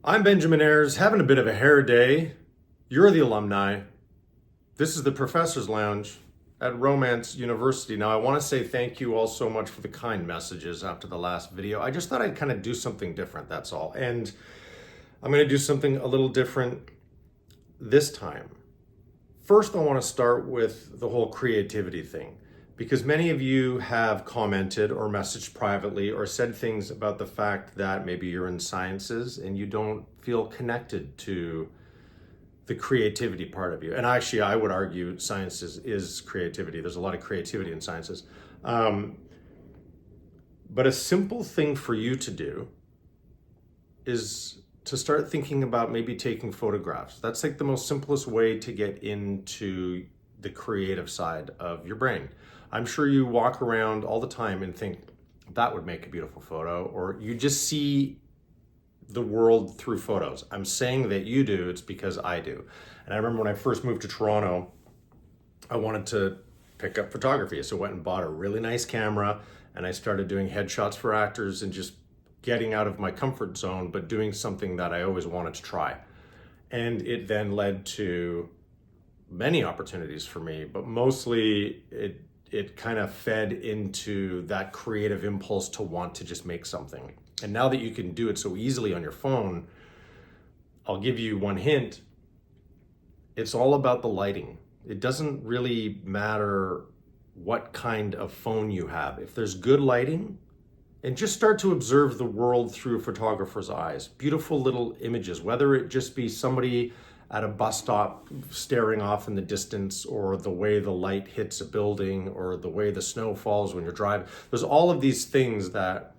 I'm Benjamin Ayres, having a bit of a hair day. You're the alumni. This is the Professor's Lounge at Romance University. Now, I want to say thank you all so much for the kind messages after the last video. I just thought I'd kind of do something different, that's all. And I'm going to do something a little different this time. First, I want to start with the whole creativity thing, because many of you have commented or messaged privately or said things about the fact that maybe you're in sciences and you don't feel connected to the creativity part of you. And actually, I would argue sciences is creativity. There's a lot of creativity in sciences. But a simple thing for you to do is to start thinking about maybe taking photographs. That's like the most simplest way to get into the creative side of your brain. I'm sure you walk around all the time and think that would make a beautiful photo, or you just see the world through photos. I'm saying that you do, it's because I do. And I remember when I first moved to Toronto, I wanted to pick up photography. So I went and bought a really nice camera and I started doing headshots for actors and just getting out of my comfort zone, but doing something that I always wanted to try. And it then led to many opportunities for me, but mostly it kind of fed into that creative impulse to want to just make something. And now that you can do it so easily on your phone, I'll give you one hint. It's all about the lighting. It doesn't really matter what kind of phone you have. If there's good lighting, and just start to observe the world through a photographer's eyes. Beautiful little images, whether it just be somebody at a bus stop staring off in the distance, or the way the light hits a building, or the way the snow falls when you're driving. There's all of these things that,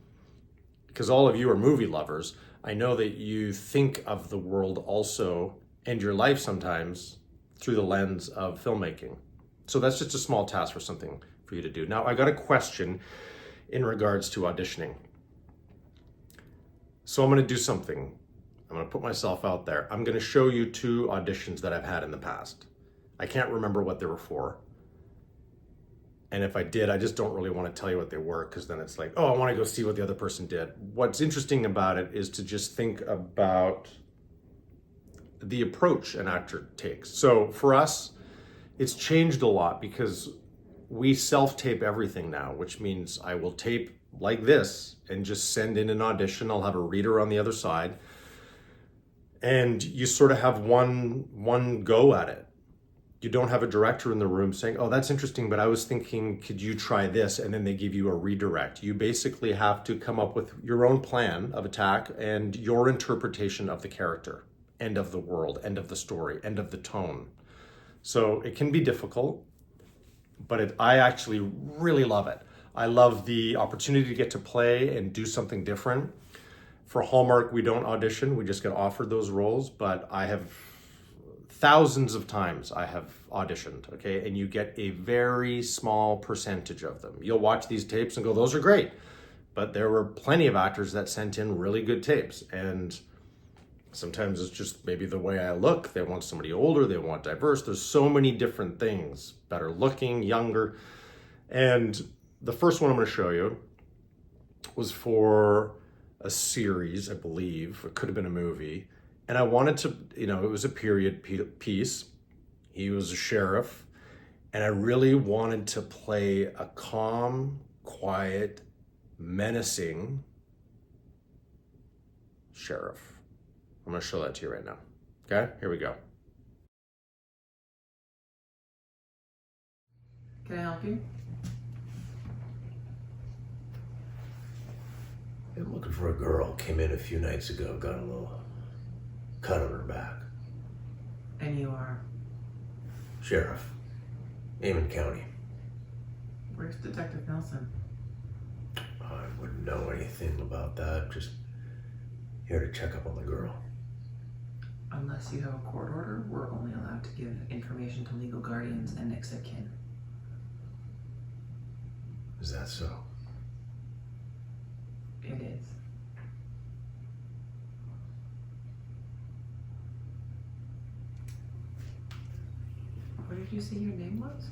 because all of you are movie lovers, I know that you think of the world also and your life sometimes through the lens of filmmaking. So that's just a small task for something for you to do. Now, I got a question in regards to auditioning. So I'm going to do something. I'm going to put myself out there. I'm going to show you 2 auditions that I've had in the past. I can't remember what they were for. And if I did, I just don't really want to tell you what they were, because then it's like, oh, I want to go see what the other person did. What's interesting about it is to just think about the approach an actor takes. So for us, it's changed a lot because we self-tape everything now, which means I will tape like this and just send in an audition. I'll have a reader on the other side. And you sort of have one go at it. You don't have a director in the room saying, oh, that's interesting, but I was thinking, could you try this? And then they give you a redirect. You basically have to come up with your own plan of attack and your interpretation of the character, and of the world, and of the story, and of the tone. So it can be difficult, but I actually really love it. I love the opportunity to get to play and do something different. For Hallmark, we don't audition, we just get offered those roles, but I have thousands of times I have auditioned, okay? And you get a very small percentage of them. You'll watch these tapes and go, those are great. But there were plenty of actors that sent in really good tapes. And sometimes it's just maybe the way I look. They want somebody older, they want diverse. There's so many different things, better looking, younger. And the first one I'm going to show you was for a series, I believe. It could have been a movie. And I wanted to, it was a period piece. He was a sheriff. And I really wanted to play a calm, quiet, menacing sheriff. I'm going to show that to you right now. Okay, here we go. Can I help you? I'm looking for a girl. Came in a few nights ago, got a little cut on her back. And you are? Sheriff, Amon County. Where's Detective Nelson? I wouldn't know anything about that. Just here to check up on the girl. Unless you have a court order, we're only allowed to give information to legal guardians and next of kin. Is that so? It is. What did you say your name was?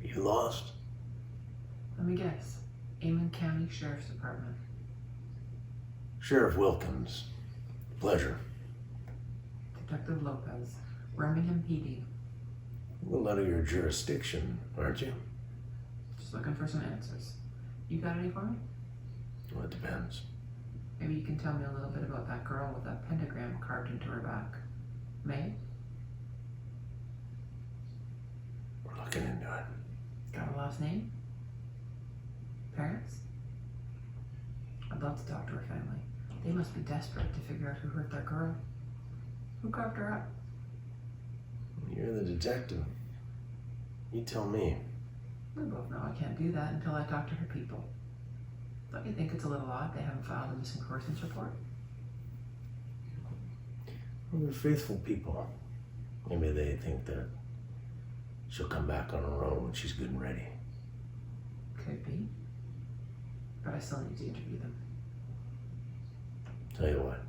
You lost? Let me guess. Amon County Sheriff's Department. Sheriff Wilkins. Pleasure. Detective Lopez, Birmingham PD. A little out of your jurisdiction, aren't you? Just looking for some answers. You got any for me? Well, it depends. Maybe you can tell me a little bit about that girl with that pentagram carved into her back. May? We're looking into it. Got a last name? Parents? I'd love to talk to her family. They must be desperate to figure out who hurt that girl. Who carved her up? You're the detective. You tell me. We both know I can't do that until I talk to her people. Don't you think it's a little odd they haven't filed a missing persons report? Well, they're faithful people. Maybe they think that she'll come back on her own when she's good and ready. Could be. But I still need to interview them. Tell you what,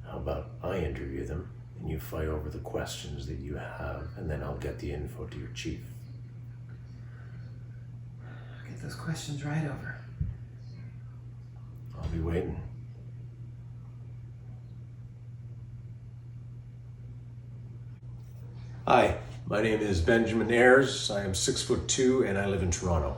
how about I interview them and you fight over the questions that you have, and then I'll get the info to your chief. Get those questions right over. I'll be waiting. Hi, my name is Benjamin Ayres. I am 6'2" and I live in Toronto.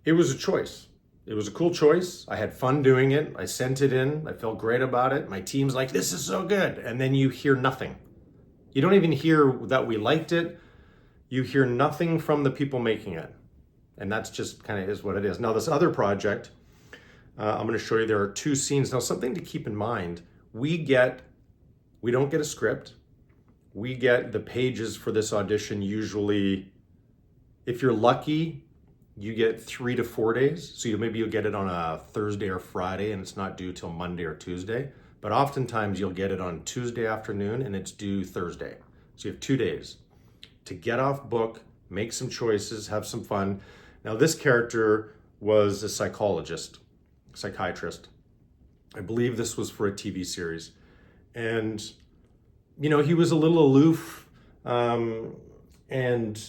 It was a choice. It was a cool choice. I had fun doing it. I sent it in. I felt great about it. My team's like, this is so good. And then you hear nothing. You don't even hear that we liked it. You hear nothing from the people making it. And that's just kind of is what it is. Now, this other project, I'm going to show you, there are 2 scenes. Now, something to keep in mind, we don't get a script. We get the pages for this audition usually, if you're lucky, you get 3 to 4 days. So maybe you'll get it on a Thursday or Friday and it's not due till Monday or Tuesday. But oftentimes you'll get it on Tuesday afternoon and it's due Thursday. So you have 2 days to get off book, make some choices, have some fun. Now this character was a psychiatrist. I believe this was for a TV series. And, he was a little aloof, and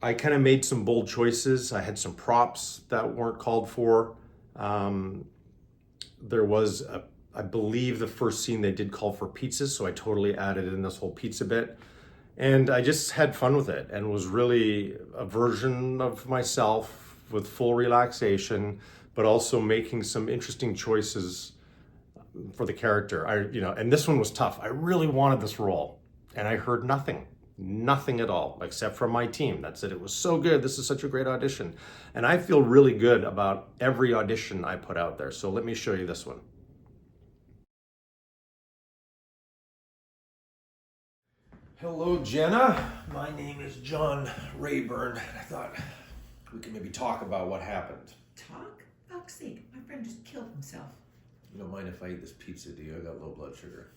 I kind of made some bold choices. I had some props that weren't called for. There was, I believe the first scene they did call for pizzas, so I totally added in this whole pizza bit. And I just had fun with it and was really a version of myself with full relaxation, but also making some interesting choices for the character. And this one was tough. I really wanted this role and I heard nothing at all, except from my team that said it was so good. This is such a great audition. And I feel really good about every audition I put out there. So let me show you this one. Hello, Jenna. My name is John Rayburn. I thought we could maybe talk about what happened. Talk? Fuck's sake, my friend just killed himself. You don't mind if I eat this pizza, do you? I got low blood sugar.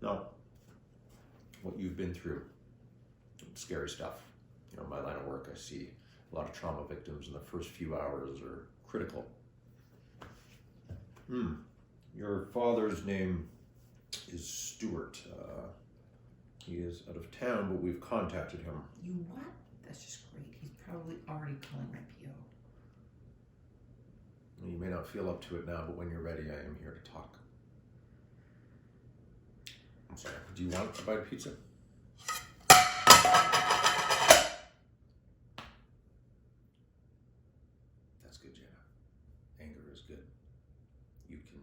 No. What you've been through. Scary stuff. My line of work, I see a lot of trauma victims, and the first few hours are critical. Your father's name is Stuart. He is out of town, but we've contacted him. You what? That's just great. He's probably already calling my PO. You may not feel up to it now, but when you're ready, I am here to talk. I'm sorry, do you want a bite of pizza? That's good, Jenna. Anger is good. You can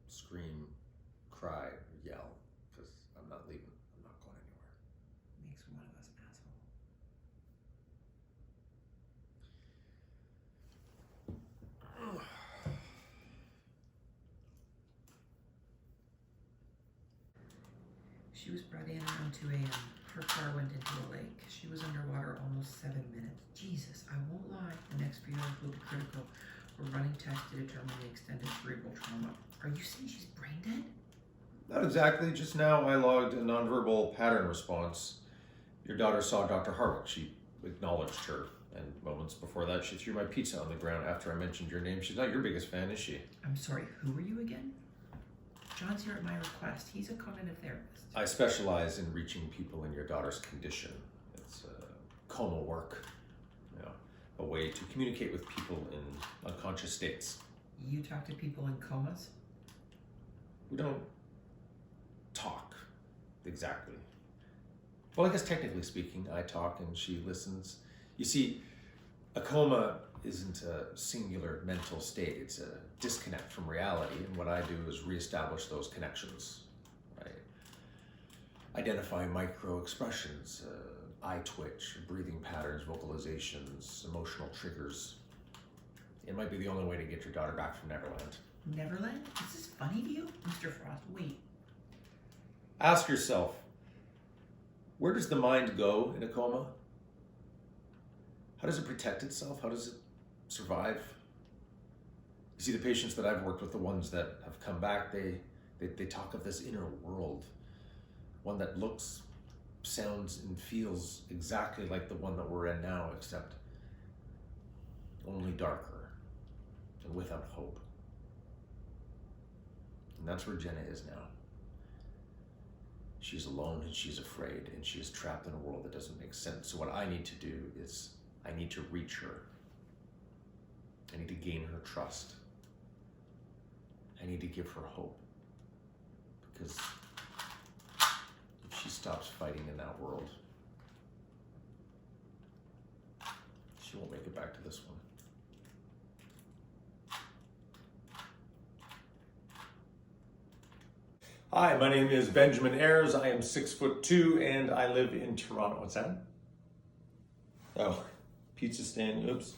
scream, cry, or yell, because I'm not leaving. I'm not going anywhere. Makes one of us an asshole. She was brought in around 2 a.m. Her car went into a lake. She was underwater almost 7 minutes. Jesus, I won't lie. The next few hours will be critical. We're running tests to determine the extent of cerebral trauma. Are you saying she's brain dead? Not exactly. Just now I logged a nonverbal pattern response. Your daughter saw Dr. Harwick. She acknowledged her. And moments before that, she threw my pizza on the ground after I mentioned your name. She's not your biggest fan, is she? I'm sorry, who are you again? John's here at my request. He's a cognitive therapist. I specialize in reaching people in your daughter's condition. It's coma work, away way to communicate with people in unconscious states. You talk to people in comas? We don't talk exactly. Well, I guess technically speaking, I talk and she listens. You see, a coma isn't a singular mental state. It's a disconnect from reality. And what I do is reestablish those connections. Right? Identify micro expressions, eye twitch, breathing patterns, vocalizations, emotional triggers. It might be the only way to get your daughter back from Neverland. Neverland? Is this funny to you? Mr. Frost, wait. Ask yourself, where does the mind go in a coma? How does it protect itself? How does it survive? You see, the patients that I've worked with, the ones that have come back, they talk of this inner world, one that looks, sounds, and feels exactly like the one that we're in now, except only darker and without hope. And that's where Jenna is now. She's alone and she's afraid and she is trapped in a world that doesn't make sense. So what I need to do is I need to reach her. I need to gain her trust. I need to give her hope. Because if she stops fighting in that world, she won't make it back to this one. Hi, my name is Benjamin Ayres. I am 6'2" and I live in Toronto. What's that? Oh, pizza stand. Oops.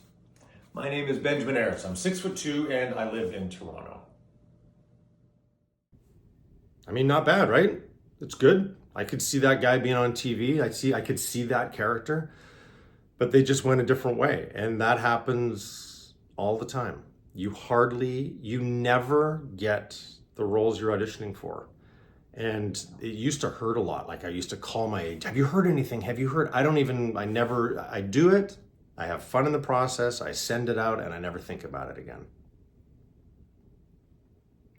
My name is Benjamin Ayres. I'm 6'2" and I live in Toronto. I mean, not bad, right? It's good. I could see that guy being on TV. I could see that character, but they just went a different way, and that happens all the time. You never get the roles you're auditioning for. And it used to hurt a lot. Like I used to call my agent, have you heard anything? Have you heard? I do it. I have fun in the process. I send it out and I never think about it again.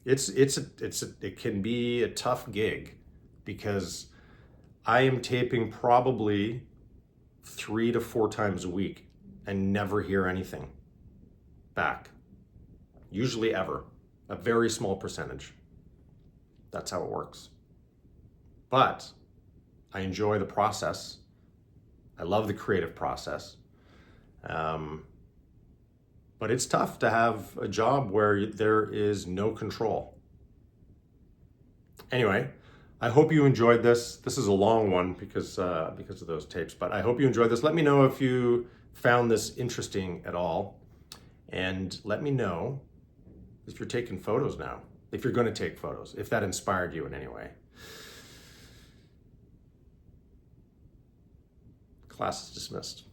It can be a tough gig because I am taping probably 3 to 4 times a week and never hear anything back. Usually ever. A very small percentage. That's how it works. But I enjoy the process. I love the creative process. But it's tough to have a job where there is no control. Anyway, I hope you enjoyed this. This is a long one because of those tapes, but I hope you enjoyed this. Let me know if you found this interesting at all. And let me know if you're taking photos now. If you're going to take photos, if that inspired you in any way. Class is dismissed.